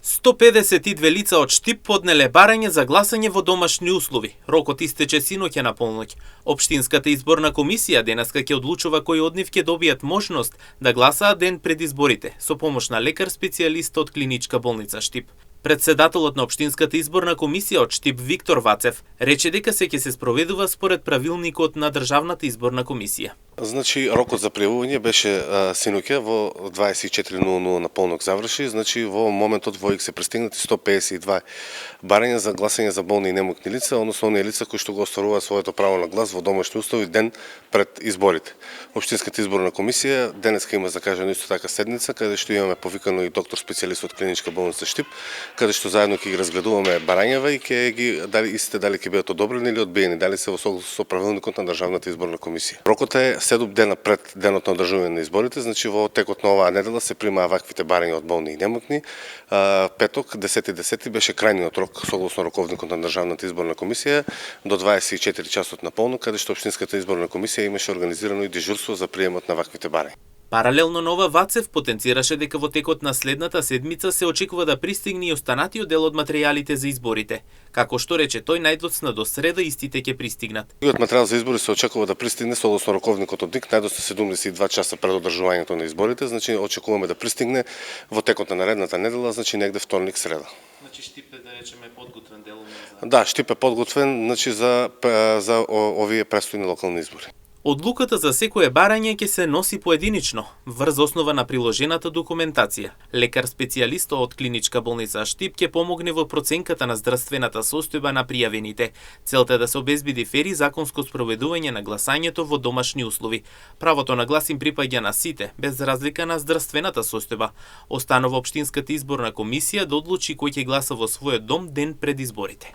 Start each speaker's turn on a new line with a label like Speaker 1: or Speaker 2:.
Speaker 1: 152 лица од Штип поднеле барање за гласање во домашни услови. Рокот истече синоќа на полноќ. Општинската изборна комисија денеска ќе одлучува кои од нив ќе добијат можност да гласаат ден пред изборите, со помош на лекар специјалист од Клиничка болница Штип. Председателот на Општинската изборна комисија од Штип Виктор Вацев рече дека се ќе се спроведува според правилникот на Државната изборна комисија.
Speaker 2: Значи, рокот за пријавување беше синоќа во 24:00 на полнок заврши. Значи, во моментот во се пристигнати 152 барања за гласање за болни и немокни лица, односно оние лица кои што го остваруваат своето право на глас во домашни услови ден пред изборите. Општинската изборна комисија денеска има закажано исто така седница, каде што имаме повикано и доктор специјалист од Клиничка болница Штип, каде што заедно ќе ги разгледуваме барањава и ќе ги дали ќе бидат одобрени или одбиени, дали се во согласност со правилникот на Државната изборна комисија. Рокот е 7 дена пред денот на одржување на изборите, значи во текот на оваа недела се примаа ваквите барања од болни и немокни. Петок, 10.10 беше крајниот рок согласно роковникот на Државната изборна комисија до 24 часот на полнок, каде што Општинската изборна комисија имаше организирано и дежурство за приемот на ваквите барања.
Speaker 1: Паралелно на ова, Вацев потенцираше дека во текот на следната седмица се очекува да пристигне и останатиот дел од материјалите за изборите. Како што рече тој, најдоцна до среда истите ќе пристигнат.
Speaker 2: Другиот материјал за избори се очекува да пристигне согласно роковникот од НИК најдоцна 72 часа пред одржувањето на изборите, значи очекуваме да пристигне во текот на наредната недела, значи негде вторник, среда.
Speaker 1: Значи Штип е, да речеме, подготвен делом за...
Speaker 2: Да, Штип е подготвен, значи за овие престојни локални избори.
Speaker 1: Одлуката за секое барање ќе се носи поединично, врз основа на приложената документација. Лекар специјалист од Клиничка болница Штип ќе помогне во проценката на здравствената состојба на пријавените. Целта е да се обезбеди фери законско спроведување на гласањето во домашни услови. Правото на глас им припаѓа на сите, без разлика на здравствената состојба. Останува Општинската изборна комисија да одлучи кој ќе гласа во својот дом ден пред изборите.